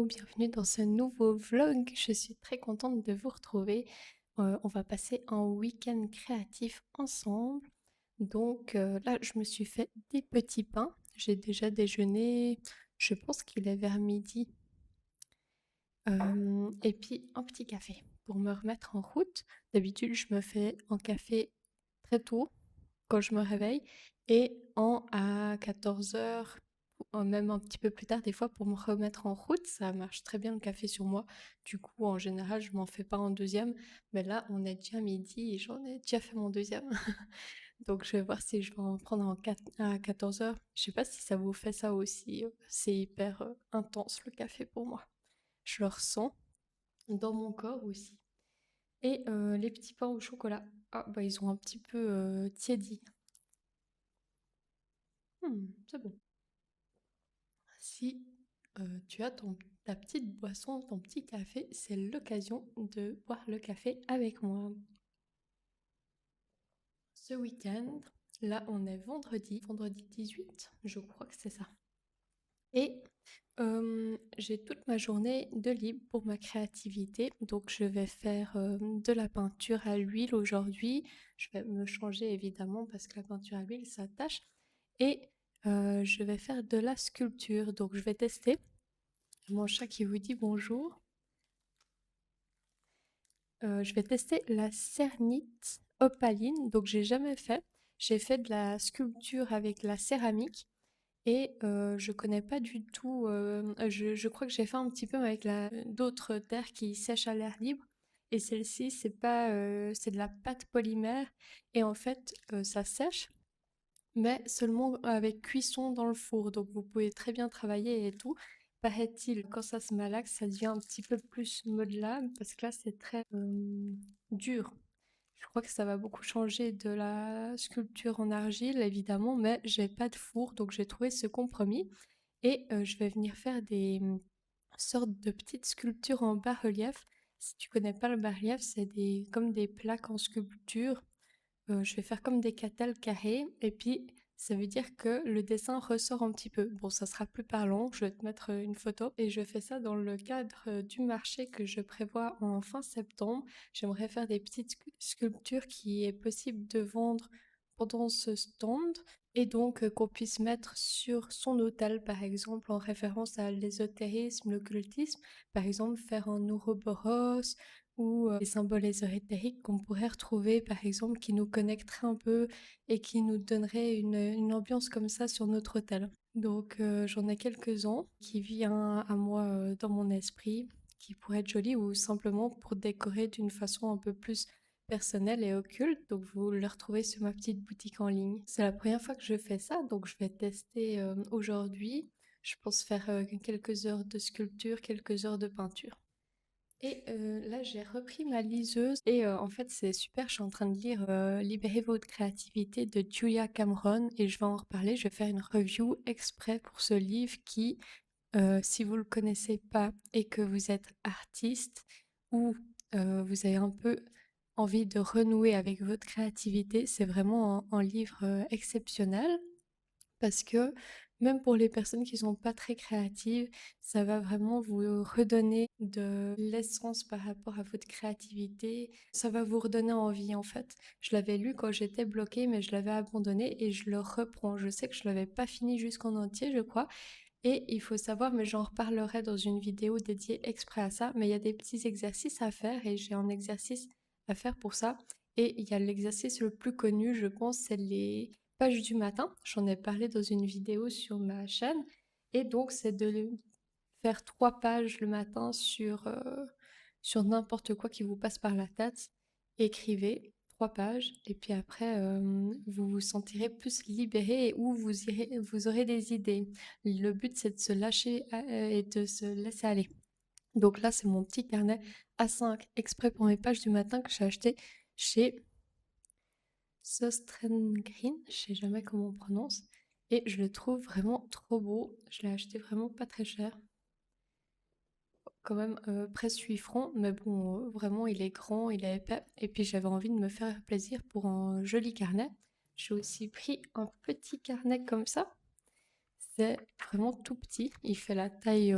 Hello, bienvenue dans ce nouveau vlog. Je suis très contente de vous retrouver. On va passer un week-end créatif ensemble. Donc là, je me suis fait des petits pains. J'ai déjà déjeuné, je pense qu'il est vers midi. Et puis un petit café pour me remettre en route. D'habitude, je me fais un café très tôt quand je me réveille et à 14 heures, même un petit peu plus tard des fois pour me remettre en route. Ça marche très bien le café sur moi. Du coup, en général, je m'en fais pas un deuxième. Mais là, on est déjà midi et j'en ai déjà fait mon deuxième. Donc, je vais voir si je vais en prendre à 14 heures. Je sais pas si ça vous fait ça aussi. C'est hyper intense le café pour moi. Je le ressens dans mon corps aussi. Et les petits pains au chocolat. Ah, bah ils ont un petit peu tiédi. C'est bon. Si tu as ta petite boisson, ton petit café, c'est l'occasion de boire le café avec moi. Ce week-end, là on est vendredi 18, je crois que c'est ça. Et j'ai toute ma journée de libre pour ma créativité, donc je vais faire de la peinture à l'huile aujourd'hui. Je vais me changer évidemment parce que la peinture à l'huile ça tâche. Et je vais faire de la sculpture, donc je vais tester. Mon chat qui vous dit bonjour. Je vais tester la cernite opaline, donc j'ai jamais fait. J'ai fait de la sculpture avec la céramique et je connais pas du tout. Je crois que j'ai fait un petit peu avec d'autres terres qui sèchent à l'air libre. Et celle-ci, c'est pas, c'est de la pâte polymère et en fait, ça sèche, mais seulement avec cuisson dans le four. Donc vous pouvez très bien travailler et tout. Paraît-il, quand ça se malaxe, ça devient un petit peu plus modelable parce que là, c'est très dur. Je crois que ça va beaucoup changer de la sculpture en argile, évidemment, mais j'ai pas de four, donc j'ai trouvé ce compromis. Et je vais venir faire des sortes de petites sculptures en bas-relief. Si tu connais pas le bas-relief, c'est comme des plaques en sculpture. Je vais faire comme des catals carrés et puis ça veut dire que le dessin ressort un petit peu. Bon, ça sera plus parlant, je vais te mettre une photo et je fais ça dans le cadre du marché que je prévois en fin septembre. J'aimerais faire des petites sculptures qui est possible de vendre pendant ce stand et donc qu'on puisse mettre sur son hôtel par exemple en référence à l'ésotérisme, l'occultisme, par exemple faire un ouroboros ou des symboles ésotériques qu'on pourrait retrouver, par exemple, qui nous connecteraient un peu et qui nous donneraient une ambiance comme ça sur notre hôtel. Donc j'en ai quelques-uns qui viennent à moi dans mon esprit, qui pourraient être jolis ou simplement pour décorer d'une façon un peu plus personnelle et occulte. Donc vous le retrouvez sur ma petite boutique en ligne. C'est la première fois que je fais ça, donc je vais tester aujourd'hui. Je pense faire quelques heures de sculpture, quelques heures de peinture. Et là, j'ai repris ma liseuse et en fait, c'est super. Je suis en train de lire Libérez votre créativité de Julia Cameron et je vais en reparler. Je vais faire une review exprès pour ce livre qui, si vous le connaissez pas et que vous êtes artiste ou vous avez un peu envie de renouer avec votre créativité, c'est vraiment un livre exceptionnel parce que même pour les personnes qui sont pas très créatives, ça va vraiment vous redonner de l'essence par rapport à votre créativité. Ça va vous redonner envie en fait. Je l'avais lu quand j'étais bloquée, mais je l'avais abandonné et je le reprends. Je sais que je l'avais pas fini jusqu'en entier, je crois. Et il faut savoir, mais j'en reparlerai dans une vidéo dédiée exprès à ça, mais il y a des petits exercices à faire et j'ai un exercice à faire pour ça. Et il y a l'exercice le plus connu, je pense, c'est les pages du matin. J'en ai parlé dans une vidéo sur ma chaîne. Et donc, c'est de faire 3 pages le matin sur n'importe quoi qui vous passe par la tête. Écrivez 3 pages et puis après, vous vous sentirez plus libéré et où vous aurez des idées. Le but, c'est de se lâcher et de se laisser aller. Donc là, c'est mon petit carnet A5 exprès pour mes pages du matin que j'ai acheté chez Green, je sais jamais comment on prononce, et je le trouve vraiment trop beau. Je l'ai acheté vraiment pas très cher, quand même presque 8 francs, mais bon, vraiment il est grand, il est épais, et puis j'avais envie de me faire plaisir pour un joli carnet. J'ai aussi pris un petit carnet comme ça, c'est vraiment tout petit, il fait la taille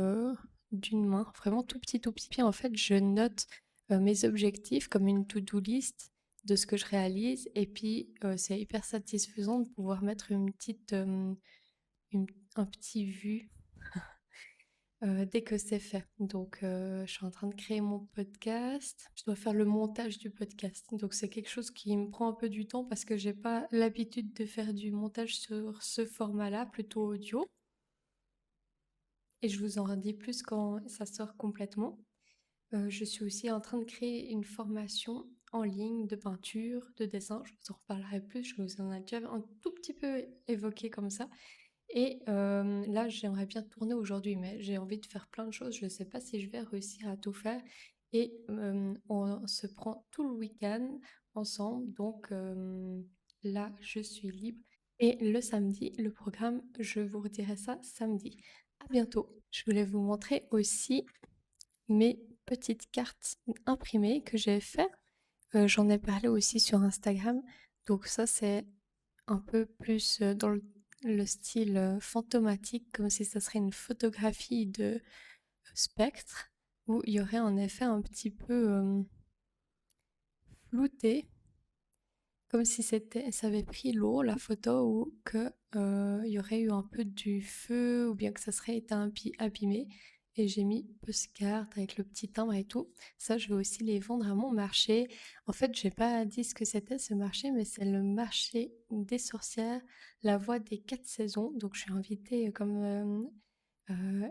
d'une main, vraiment tout petit, tout petit. Puis en fait, je note mes objectifs comme une to-do list de ce que je réalise. Et puis, c'est hyper satisfaisant de pouvoir mettre une petite, une- un petit vu dès que c'est fait. Donc, je suis en train de créer mon podcast. Je dois faire le montage du podcast. Donc, c'est quelque chose qui me prend un peu du temps parce que j'ai pas l'habitude de faire du montage sur ce format-là, plutôt audio. Et je vous en dis plus quand ça sort complètement. Je suis aussi en train de créer une formation en ligne de peinture, de dessin. Je vous en reparlerai plus. Je vous en ai déjà un tout petit peu évoqué comme ça. Et là, j'aimerais bien tourner aujourd'hui, mais j'ai envie de faire plein de choses. Je ne sais pas si je vais réussir à tout faire. Et on se prend tout le week-end ensemble. Donc là, je suis libre. Et le samedi, le programme, je vous redirai ça samedi. À bientôt. Je voulais vous montrer aussi mes petites cartes imprimées que j'ai fait. J'en ai parlé aussi sur Instagram. Donc ça, c'est un peu plus dans le style fantomatique, comme si ça serait une photographie de spectre, où il y aurait en effet un petit peu flouté, comme si ça avait pris l'eau, la photo, ou que il y aurait eu un peu du feu, ou bien que ça serait été abîmé. Et j'ai mis postcard avec le petit timbre et tout. Ça, je vais aussi les vendre à mon marché. En fait, j'ai pas dit ce que c'était ce marché, mais c'est le marché des sorcières, la voix des 4 saisons. Donc, je suis invitée comme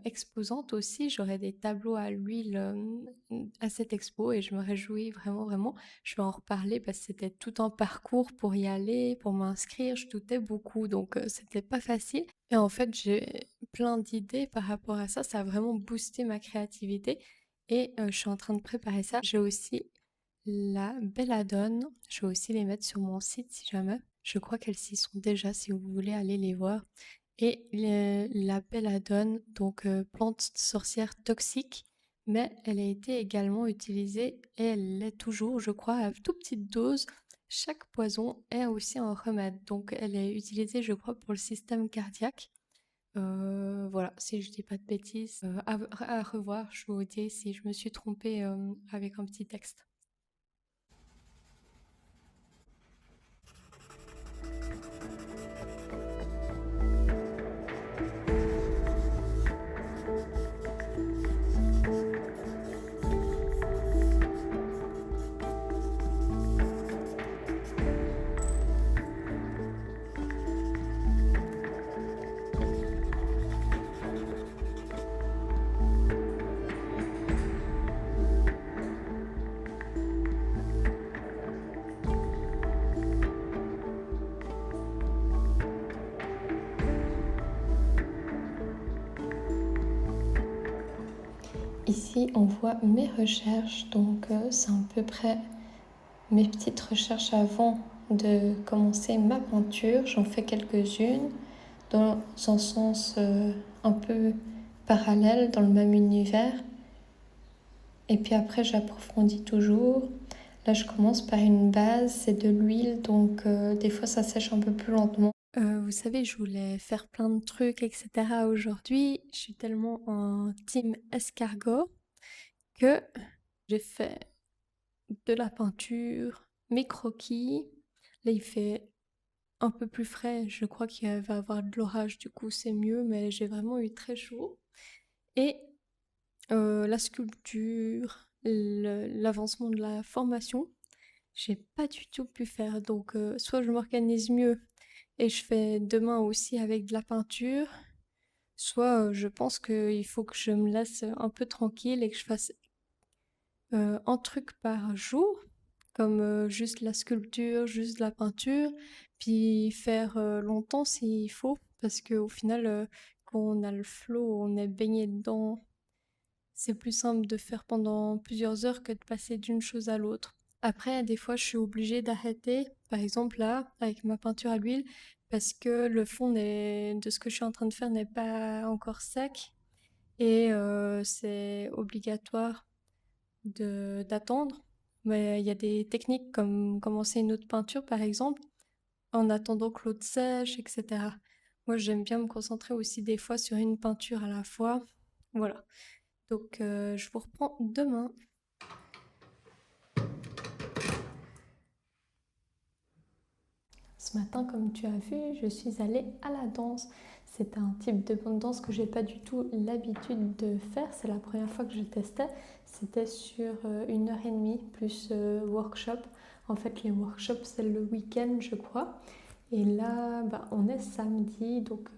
exposante aussi. J'aurai des tableaux à l'huile à cette expo et je me réjouis vraiment, vraiment. Je vais en reparler parce que c'était tout un parcours pour y aller, pour m'inscrire. Je doutais beaucoup, donc c'était pas facile. Et en fait, j'ai plein d'idées par rapport à ça. Ça a vraiment boosté ma créativité et je suis en train de préparer ça. J'ai aussi la Belladone. Je vais aussi les mettre sur mon site si jamais. Je crois qu'elles s'y sont déjà si vous voulez aller les voir. Et la belladone, donc plante sorcière toxique, mais elle a été également utilisée et elle l'est toujours, je crois, à toute petite dose. Chaque poison est aussi un remède, donc elle est utilisée, je crois, pour le système cardiaque. Voilà, si je dis pas de bêtises, à revoir, je vous dis si je me suis trompée avec un petit texte. Ici, on voit mes recherches, donc c'est à peu près mes petites recherches avant de commencer ma peinture. J'en fais quelques-unes dans un sens un peu parallèle, dans le même univers. Et puis après, j'approfondis toujours. Là, je commence par une base, c'est de l'huile, donc des fois, ça sèche un peu plus lentement. Vous savez, je voulais faire plein de trucs, etc. Aujourd'hui, je suis tellement en team escargot que j'ai fait de la peinture, mes croquis. Là, il fait un peu plus frais. Je crois qu'il va y avoir de l'orage, du coup, c'est mieux, mais j'ai vraiment eu très chaud. Et la sculpture, l'avancement de la formation, j'ai pas du tout pu faire. Donc, soit je m'organise mieux et je fais demain aussi avec de la peinture, soit je pense qu'il faut que je me laisse un peu tranquille et que je fasse un truc par jour, comme juste la sculpture, juste la peinture, puis faire longtemps s'il faut, parce qu'au final, quand on a le flow, on est baigné dedans, c'est plus simple de faire pendant plusieurs heures que de passer d'une chose à l'autre. Après, des fois, je suis obligée d'arrêter, par exemple là, avec ma peinture à l'huile, parce que le fond de ce que je suis en train de faire n'est pas encore sec et c'est obligatoire d'attendre. Mais il y a des techniques comme commencer une autre peinture, par exemple, en attendant que l'autre sèche, etc. Moi, j'aime bien me concentrer aussi des fois sur une peinture à la fois. Voilà. Donc je vous reprends demain. Ce matin, comme tu as vu, je suis allée à la danse. C'est un type de danse que j'ai pas du tout l'habitude de faire. C'est la première fois que je testais. C'était sur 1 heure et demie plus workshop. En fait, les workshops, c'est le week-end, je crois. Et là, bah, on est samedi, donc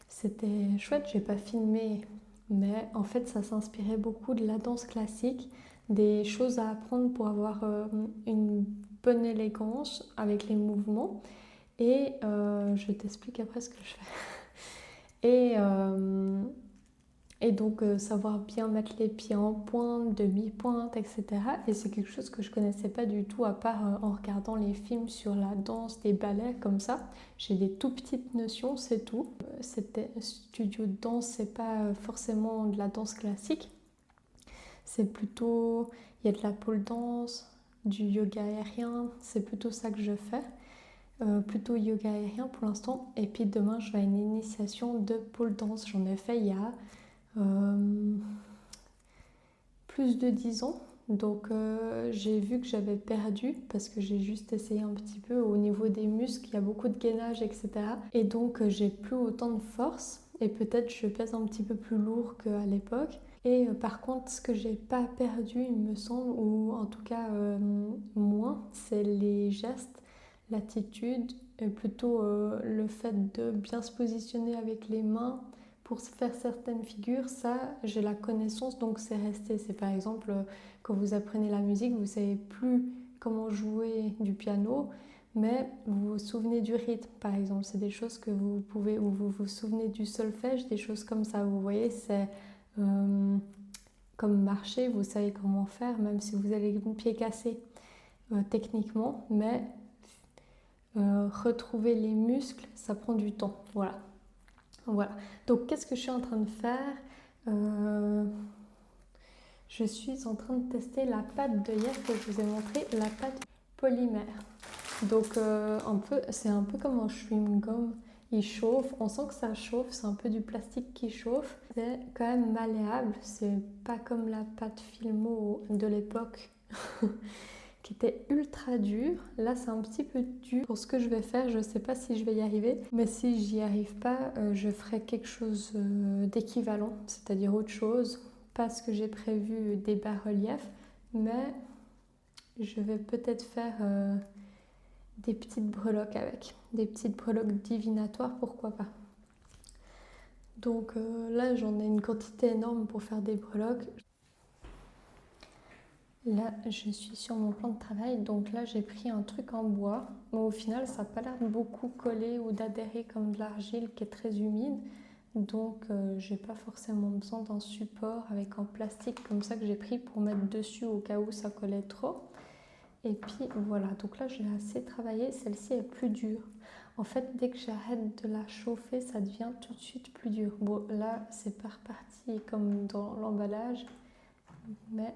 c'était chouette. J'ai pas filmé, mais en fait, ça s'inspirait beaucoup de la danse classique, des choses à apprendre pour avoir une bonne élégance avec les mouvements. Et je t'explique après ce que je fais. Et donc savoir bien mettre les pieds en pointe, demi-pointe, etc. Et c'est quelque chose que je connaissais pas du tout à part en regardant les films sur la danse, des ballets comme ça. J'ai des tout petites notions, c'est tout. C'était un studio de danse, c'est pas forcément de la danse classique. C'est plutôt, il y a de la pole dance, du yoga aérien, c'est plutôt ça que je fais. Plutôt yoga aérien pour l'instant. Et puis demain, je vais à une initiation de pole dance. J'en ai fait il y a plus de 10 ans. Donc j'ai vu que j'avais perdu parce que j'ai juste essayé un petit peu au niveau des muscles, il y a beaucoup de gainage, etc. Et donc j'ai plus autant de force et peut-être je pèse un petit peu plus lourd qu'à l'époque. Et par contre, ce que j'ai pas perdu, il me semble, ou en tout cas moins, c'est les gestes, l'attitude, et plutôt le fait de bien se positionner avec les mains pour faire certaines figures. Ça, j'ai la connaissance, donc c'est resté. C'est par exemple, quand vous apprenez la musique, vous savez plus comment jouer du piano, mais vous vous souvenez du rythme, par exemple. C'est des choses que vous pouvez, ou vous vous souvenez du solfège, des choses comme ça. Vous voyez, c'est comme marcher, vous savez comment faire, même si vous avez le pied cassé techniquement, mais retrouver les muscles, ça prend du temps. Voilà. Voilà. Donc, qu'est-ce que je suis en train de faire Je suis en train de tester la pâte de hier que je vous ai montré, la pâte polymère. Donc, c'est un peu comme un chewing-gum. Il chauffe, on sent que ça chauffe, c'est un peu du plastique qui chauffe. C'est quand même malléable, c'est pas comme la pâte Filmo de l'époque qui était ultra dur. Là, c'est un petit peu dur. Pour ce que je vais faire, je sais pas si je vais y arriver. Mais si j'y arrive pas, je ferai quelque chose d'équivalent, c'est-à-dire autre chose. Pas ce que j'ai prévu des bas-reliefs, mais je vais peut-être faire des petites breloques avec. Des petites breloques divinatoires, pourquoi pas. Donc là, j'en ai une quantité énorme pour faire des breloques. Là, je suis sur mon plan de travail, donc là, j'ai pris un truc en bois. Mais au final, ça n'a pas l'air de beaucoup coller ou d'adhérer comme de l'argile qui est très humide. Donc, j'ai pas forcément besoin d'un support avec un plastique comme ça que j'ai pris pour mettre dessus au cas où ça collait trop. Et puis voilà, donc là, j'ai assez travaillé. Celle-ci est plus dure. En fait, dès que j'arrête de la chauffer, ça devient tout de suite plus dur. Bon, là, c'est pas reparti comme dans l'emballage, mais...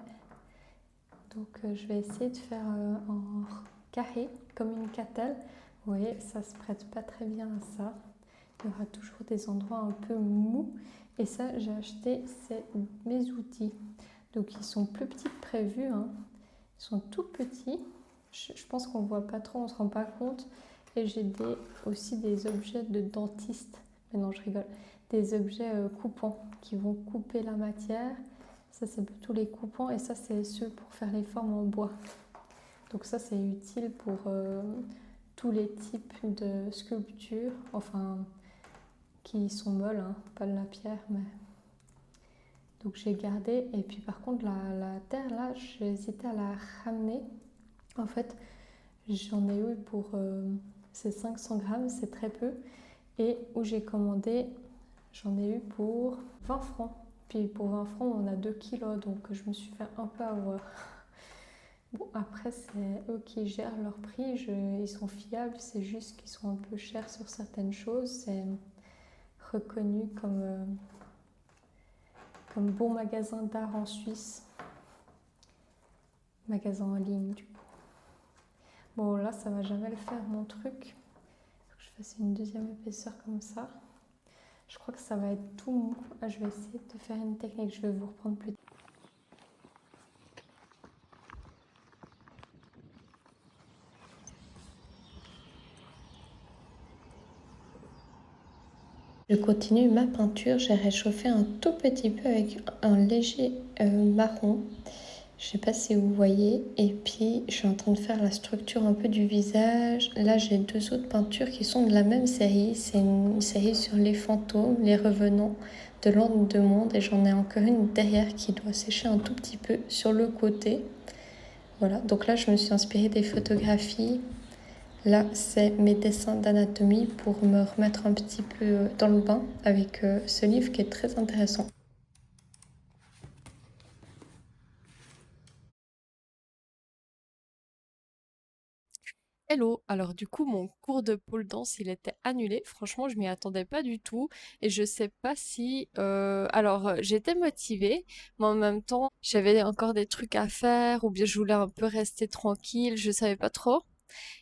Donc je vais essayer de faire en carré, comme une catelle. Vous voyez, ça se prête pas très bien à ça. Il y aura toujours des endroits un peu mous. Et ça, j'ai acheté mes outils. Donc ils sont plus petits que prévu, hein. Ils sont tout petits. Je pense qu'on voit pas trop, on se rend pas compte. Et j'ai aussi des objets de dentiste. Mais non, je rigole. Des objets coupants qui vont couper la matière. Ça, c'est tous les coupants et ça, c'est ceux pour faire les formes en bois. Donc ça, c'est utile pour tous les types de sculptures, enfin, qui sont molles, hein, pas de la pierre, mais... Donc j'ai gardé. Et puis par contre, la terre, là, j'ai hésité à la ramener. En fait, j'en ai eu pour... c'est 500 grammes, c'est très peu. Et où j'ai commandé, j'en ai eu pour 20 francs. Puis pour 20 francs, on a 2 kilos, donc je me suis fait un peu avoir. Bon, après, c'est eux qui gèrent leur prix, ils sont fiables, c'est juste qu'ils sont un peu chers sur certaines choses. C'est reconnu comme bon magasin d'art en Suisse. Magasin en ligne, du coup. Bon, là, ça va jamais le faire, mon truc. Faut que je fasse une deuxième épaisseur comme ça. Je crois que ça va être tout mou. Ah, je vais essayer de faire une technique, je vais vous reprendre plus tard. Je continue ma peinture, j'ai réchauffé un tout petit peu avec un léger marron. Je sais pas si vous voyez. Et puis, je suis en train de faire la structure un peu du visage. Là, j'ai deux autres peintures qui sont de la même série. C'est une série sur les fantômes, les revenants de l'ordre de monde. Et j'en ai encore une derrière qui doit sécher un tout petit peu sur le côté. Voilà, donc là, je me suis inspirée des photographies. Là, c'est mes dessins d'anatomie pour me remettre un petit peu dans le bain avec ce livre qui est très intéressant. Hello, alors du coup mon cours de pole dance il était annulé, franchement je m'y attendais pas du tout et je sais pas si... j'étais motivée mais en même temps j'avais encore des trucs à faire ou bien je voulais un peu rester tranquille, je savais pas trop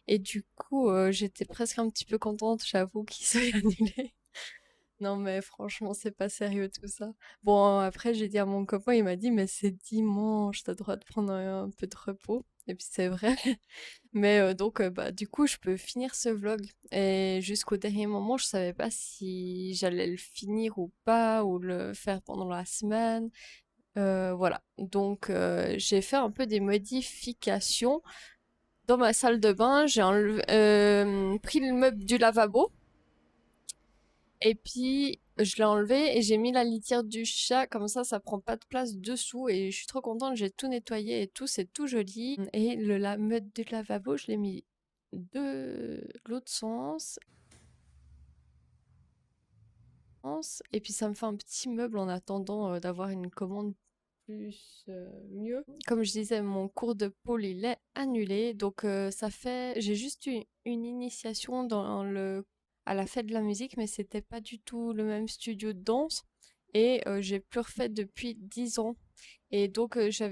et du coup j'étais presque un petit peu contente j'avoue qu'il soit annulé. Non mais franchement c'est pas sérieux tout ça. Bon après j'ai dit à mon copain, il m'a dit mais c'est dimanche, t'as le droit de prendre un peu de repos et puis c'est vrai. Mais bah, du coup, je peux finir ce vlog. Et jusqu'au dernier moment, je savais pas si j'allais le finir ou pas, ou le faire pendant la semaine. Voilà. Donc, j'ai fait un peu des modifications dans ma salle de bain. Pris le meuble du lavabo. Et puis, je l'ai enlevé et j'ai mis la litière du chat. Comme ça prend pas de place dessous. Et je suis trop contente. J'ai tout nettoyé et tout. C'est tout joli. Et la meuble du lavabo, je l'ai mis de l'autre sens. Et puis ça me fait un petit meuble en attendant d'avoir une commande plus mieux. Comme je disais, mon cours de pôle il est annulé, donc j'ai juste eu une initiation à la fête de la musique, mais c'était pas du tout le même studio de danse et j'ai plus refait depuis 10 ans. Et donc, je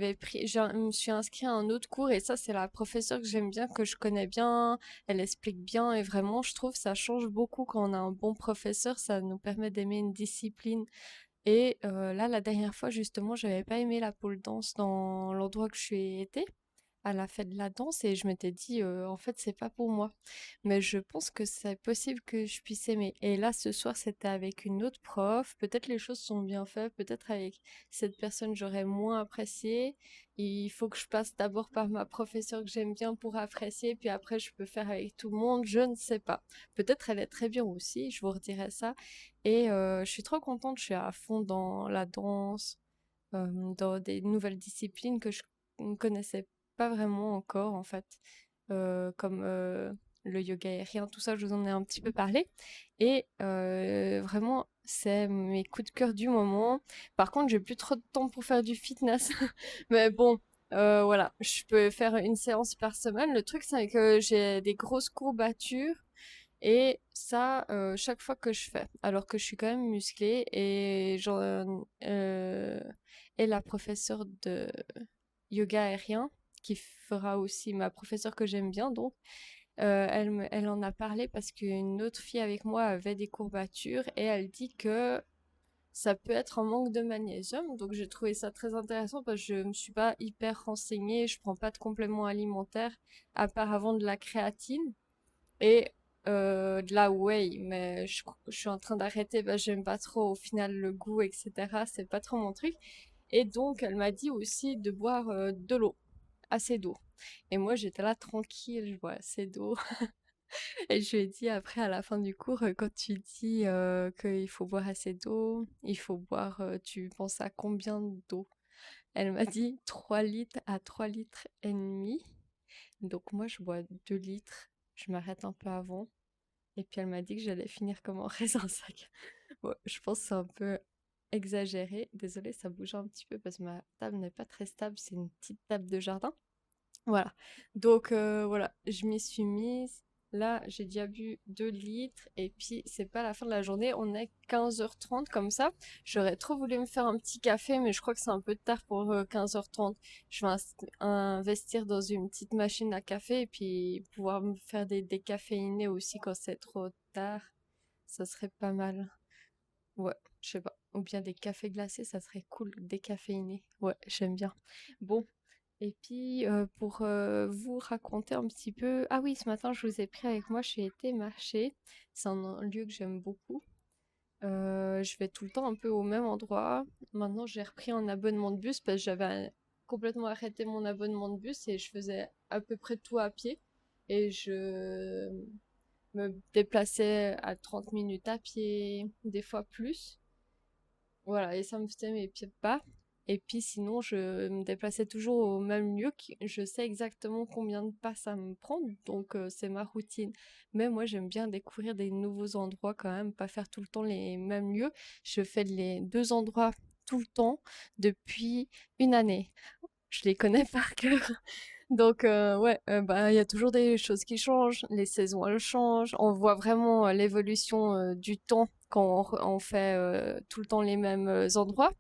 me suis inscrite à un autre cours et ça, c'est la professeure que j'aime bien, que je connais bien. Elle explique bien et vraiment, je trouve, ça change beaucoup quand on a un bon professeur. Ça nous permet d'aimer une discipline. Et là, la dernière fois, justement, j'avais pas aimé la pole dance dans l'endroit que je suis été à la fête de la danse et je m'étais dit en fait c'est pas pour moi mais je pense que c'est possible que je puisse aimer et là ce soir c'était avec une autre prof, peut-être les choses sont bien faites, peut-être avec cette personne j'aurais moins apprécié, il faut que je passe d'abord par ma professeure que j'aime bien pour apprécier puis après je peux faire avec tout le monde, je ne sais pas, peut-être elle est très bien aussi, je vous redirai ça et je suis trop contente, je suis à fond dans la danse, dans des nouvelles disciplines que je ne connaissais pas vraiment encore en fait, comme le yoga aérien, tout ça, je vous en ai un petit peu parlé. Et vraiment, c'est mes coups de cœur du moment. Par contre, j'ai plus trop de temps pour faire du fitness. Mais bon, voilà, je peux faire une séance par semaine. Le truc, c'est que j'ai des grosses courbatures. Et ça, chaque fois que je fais, alors que je suis quand même musclée et la professeure de yoga aérien, qui fera aussi ma professeure que j'aime bien, donc, elle en a parlé parce qu'une autre fille avec moi avait des courbatures et elle dit que ça peut être un manque de magnésium. Donc j'ai trouvé ça très intéressant parce que je me suis pas hyper renseignée, je prends pas de compléments alimentaires à part avant de la créatine et de la whey, mais je suis en train d'arrêter, bah, j'aime pas trop au final le goût, etc. C'est pas trop mon truc. Et donc, elle m'a dit aussi de boire de l'eau, assez d'eau. Et moi, j'étais là tranquille, je bois assez d'eau. Et je lui ai dit après, à la fin du cours, quand tu dis qu'il faut boire assez d'eau, il faut boire, tu penses à combien d'eau? Elle m'a dit 3 litres à 3 litres et demi. Donc moi, je bois 2 litres. Je m'arrête un peu avant. Et puis elle m'a dit que j'allais finir comme un raisin sec. Bon, je pense que c'est un peu exagéré. Désolée, ça bouge un petit peu parce que ma table n'est pas très stable. C'est une petite table de jardin. Voilà. Donc voilà, je m'y suis mise. Là, j'ai déjà bu 2 litres et puis c'est pas la fin de la journée, on est 15h30 comme ça. J'aurais trop voulu me faire un petit café, mais je crois que c'est un peu tard pour 15h30. Je vais investir dans une petite machine à café et puis pouvoir me faire des décaféinés aussi quand c'est trop tard. Ça serait pas mal. Ouais, je sais pas. Ou bien des cafés glacés, ça serait cool, décaféinés. Ouais, j'aime bien. Bon, et puis pour vous raconter un petit peu... Ah oui, ce matin, je vous ai pris avec moi, j'ai été marcher. C'est un lieu que j'aime beaucoup. Je vais tout le temps un peu au même endroit. Maintenant, j'ai repris un abonnement de bus parce que j'avais complètement arrêté mon abonnement de bus et je faisais à peu près tout à pied. Et je me déplaçais à 30 minutes à pied, des fois plus. Voilà, et ça me faisait mes pieds de pas. Et puis sinon, je me déplaçais toujours au même lieu. Je sais exactement combien de pas ça me prend, donc c'est ma routine. Mais moi, j'aime bien découvrir des nouveaux endroits quand même, pas faire tout le temps les mêmes lieux. Je fais les deux endroits tout le temps depuis une année. Je les connais par cœur. Donc ouais, bah il y a toujours des choses qui changent, les saisons elles changent, on voit vraiment l'évolution du temps quand on fait tout le temps les mêmes endroits.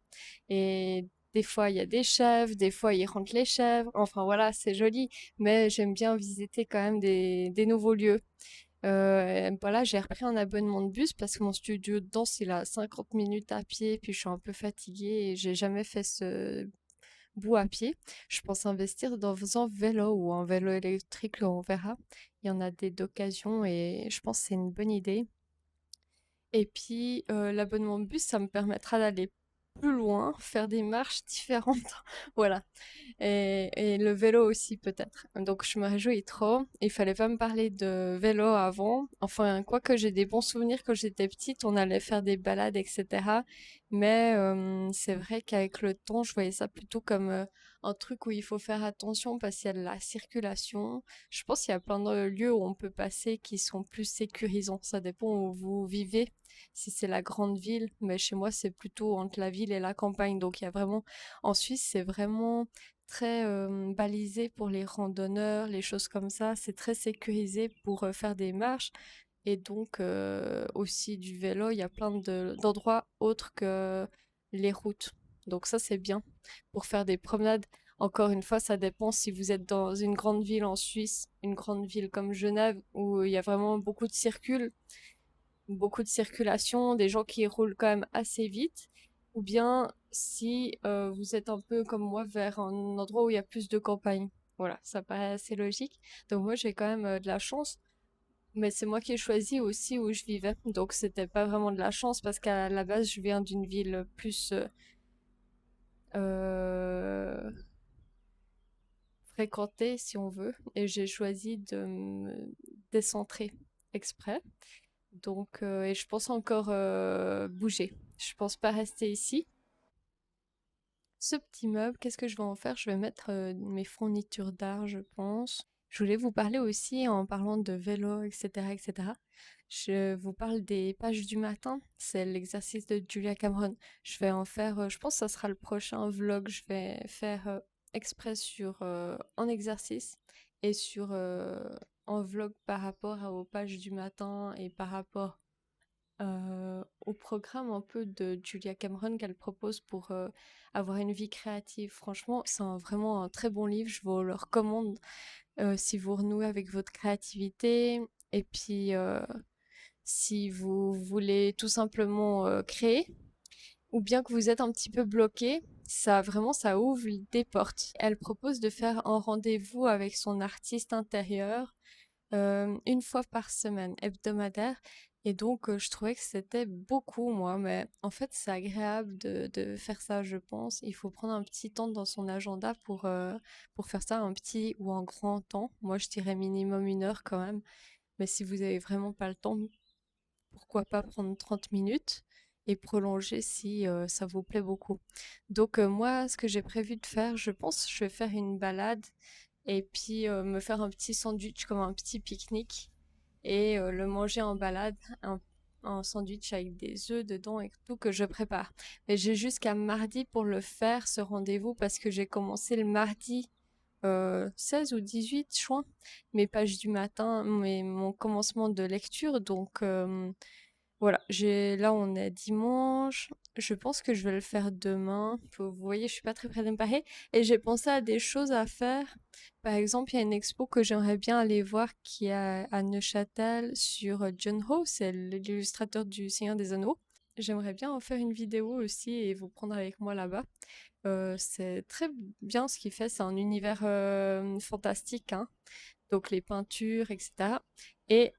Et des fois il y a des chèvres, des fois ils rentrent les chèvres. Enfin voilà, c'est joli, mais j'aime bien visiter quand même des nouveaux lieux. Voilà, j'ai repris un abonnement de bus parce que mon studio de danse il a 50 minutes à pied, puis je suis un peu fatiguée et j'ai jamais fait ce bout à pied. Je pense investir dans un vélo ou un vélo électrique, on verra. Il y en a des d'occasion et je pense que c'est une bonne idée. Et puis l'abonnement de bus, ça me permettra d'aller plus loin, faire des marches différentes. Voilà. Et le vélo aussi peut-être. Donc je me réjouis trop. Il fallait pas me parler de vélo avant. Enfin, quoique j'ai des bons souvenirs quand j'étais petite, on allait faire des balades, etc. Mais c'est vrai qu'avec le temps, je voyais ça plutôt comme un truc où il faut faire attention parce qu'il y a de la circulation. Je pense qu'il y a plein de lieux où on peut passer qui sont plus sécurisants. Ça dépend où vous vivez. Si c'est la grande ville, mais chez moi c'est plutôt entre la ville et la campagne. Donc il y a vraiment, en Suisse, c'est vraiment très balisé pour les randonneurs, les choses comme ça. C'est très sécurisé pour faire des marches. Et donc aussi du vélo, il y a plein d'endroits autres que les routes. Donc ça, c'est bien pour faire des promenades. Encore une fois, ça dépend si vous êtes dans une grande ville en Suisse, une grande ville comme Genève, où il y a vraiment beaucoup de circulation, des gens qui roulent quand même assez vite, ou bien si vous êtes un peu comme moi vers un endroit où il y a plus de campagne. Voilà, ça paraît assez logique. Donc moi j'ai quand même de la chance, mais c'est moi qui ai choisi aussi où je vivais. Donc c'était pas vraiment de la chance parce qu'à la base je viens d'une ville plus euh, fréquentée si on veut, et j'ai choisi de me décentrer exprès. Donc, et je pense encore bouger. Je pense pas rester ici. Ce petit meuble, qu'est-ce que je vais en faire? Je vais mettre mes fournitures d'art, je pense. Je voulais vous parler aussi en parlant de vélo, etc., etc. Je vous parle des pages du matin. C'est l'exercice de Julia Cameron. Je vais en faire, je pense que ça sera le prochain vlog. Je vais faire exprès sur en exercice et sur en vlog par rapport aux pages du matin et par rapport au programme un peu de Julia Cameron qu'elle propose pour avoir une vie créative. Franchement, c'est vraiment un très bon livre. Je vous le recommande si vous renouez avec votre créativité et puis si vous voulez tout simplement créer ou bien que vous êtes un petit peu bloqué. Ça vraiment, ça ouvre des portes. Elle propose de faire un rendez-vous avec son artiste intérieur une fois par semaine, hebdomadaire. Et donc, je trouvais que c'était beaucoup, moi. Mais en fait, c'est agréable de faire ça, je pense. Il faut prendre un petit temps dans son agenda pour faire ça, un petit ou un grand temps. Moi, je dirais minimum 1 heure quand même. Mais si vous avez vraiment pas le temps, pourquoi pas prendre 30 minutes et prolonger si ça vous plaît beaucoup. Donc, moi, ce que j'ai prévu de faire, je pense, je vais faire une balade et puis me faire un petit sandwich comme un petit pique-nique et le manger en balade, un sandwich avec des œufs dedans et tout que je prépare. Mais j'ai jusqu'à mardi pour le faire, ce rendez-vous, parce que j'ai commencé le mardi 16 ou 18 juin, mes pages du matin, mon commencement de lecture. Donc voilà, là on est dimanche. Je pense que je vais le faire demain. Vous voyez, je suis pas très près de me parer. Et j'ai pensé à des choses à faire. Par exemple, il y a une expo que j'aimerais bien aller voir qui est à Neuchâtel sur John Ho, c'est l'illustrateur du Seigneur des Anneaux. J'aimerais bien en faire une vidéo aussi et vous prendre avec moi là-bas. C'est très bien ce qu'il fait, c'est un univers fantastique, hein. Donc les peintures, etc. Et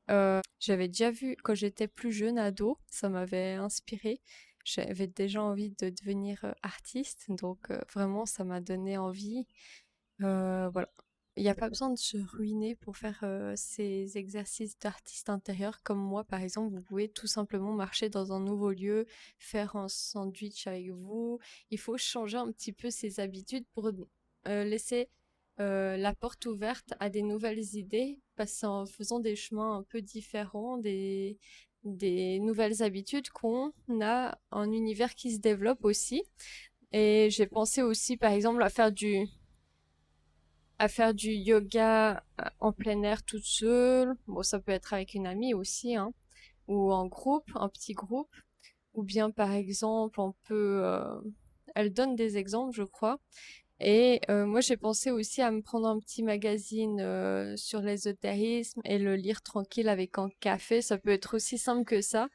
j'avais déjà vu quand j'étais plus jeune, ado, ça m'avait inspiré. J'avais déjà envie de devenir artiste, donc vraiment ça m'a donné envie. Voilà. Il n'y a pas besoin de se ruiner pour faire ces exercices d'artiste intérieur. Comme moi, par exemple, vous pouvez tout simplement marcher dans un nouveau lieu, faire un sandwich avec vous. Il faut changer un petit peu ses habitudes pour laisser la porte ouverte à des nouvelles idées, parce qu'en faisant des chemins un peu différents, des nouvelles habitudes qu'on a un univers qui se développe aussi. Et j'ai pensé aussi, par exemple, à faire du yoga en plein air toute seule. Bon, ça peut être avec une amie aussi, hein, ou en groupe, un petit groupe. Ou bien, par exemple, on peut... Elle donne des exemples, je crois. Et moi, j'ai pensé aussi à me prendre un petit magazine sur l'ésotérisme et le lire tranquille avec un café. Ça peut être aussi simple que ça.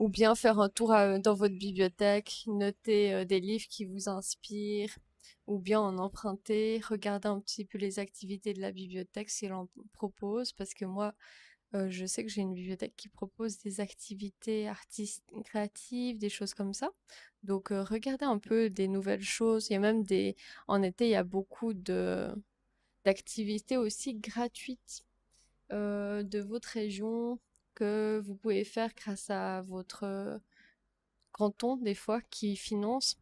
Ou bien faire un tour dans votre bibliothèque, noter des livres qui vous inspirent, ou bien en emprunter, regarder un petit peu les activités de la bibliothèque si elle en propose, parce que moi, je sais que j'ai une bibliothèque qui propose des activités artistiques, créatives, des choses comme ça. Donc, regardez un peu des nouvelles choses. Il y a même en été, il y a beaucoup d'activités aussi gratuites de votre région que vous pouvez faire grâce à votre canton, des fois, qui finance.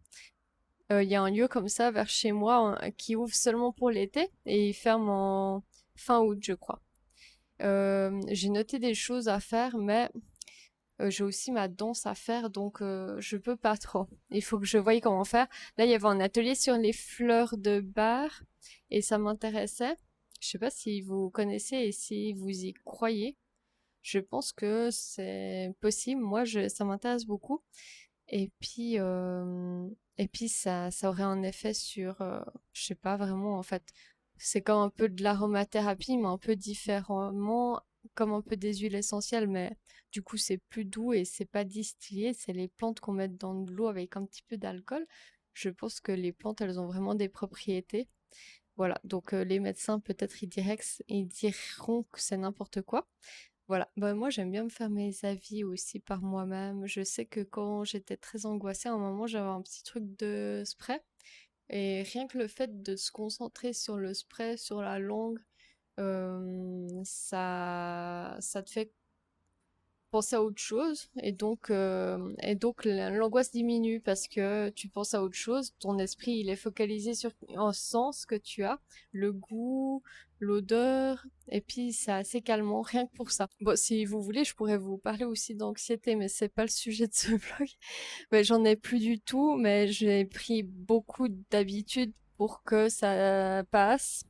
Il y a un lieu comme ça vers chez moi qui ouvre seulement pour l'été et il ferme en fin août, je crois. J'ai noté des choses à faire, mais j'ai aussi ma danse à faire, donc je peux pas trop. Il faut que je voie comment faire. Là, il y avait un atelier sur les fleurs de bar et ça m'intéressait. Je sais pas si vous connaissez et si vous y croyez. Je pense que c'est possible. Moi, ça m'intéresse beaucoup. Et puis, ça aurait un effet sur, je sais pas vraiment, en fait. C'est comme un peu de l'aromathérapie, mais un peu différemment, comme un peu des huiles essentielles, mais du coup, c'est plus doux et c'est pas distillé. C'est les plantes qu'on met dans de l'eau avec un petit peu d'alcool. Je pense que les plantes, elles ont vraiment des propriétés. Voilà. Donc, les médecins, peut-être, ils diront que c'est n'importe quoi. Voilà, bah, moi j'aime bien me faire mes avis aussi par moi-même. Je sais que quand j'étais très angoissée, à un moment j'avais un petit truc de spray. Et rien que le fait de se concentrer sur le spray, sur la langue, ça te fait penser à autre chose et donc l'angoisse diminue parce que tu penses à autre chose, ton esprit il est focalisé sur un sens que tu as, le goût, l'odeur et puis c'est assez calmant rien que pour ça. Bon, si vous voulez, je pourrais vous parler aussi d'anxiété mais c'est pas le sujet de ce vlog. Mais j'en ai plus du tout, mais j'ai pris beaucoup d'habitudes pour que ça passe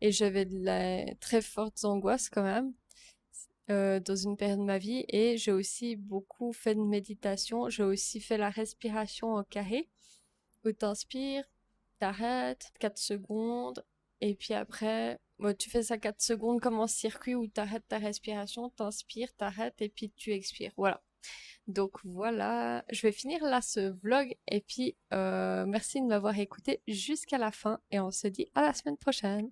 et j'avais de la très fortes angoisses quand même dans une période de ma vie et j'ai aussi beaucoup fait de méditation. J'ai aussi fait la respiration en carré où t'inspires, t'arrêtes 4 secondes et puis après bon, tu fais ça 4 secondes comme un circuit où t'arrêtes ta respiration, t'inspires, t'arrêtes et puis tu expires. Voilà. Donc voilà, je vais finir là ce vlog et puis merci de m'avoir écouté jusqu'à la fin et on se dit à la semaine prochaine.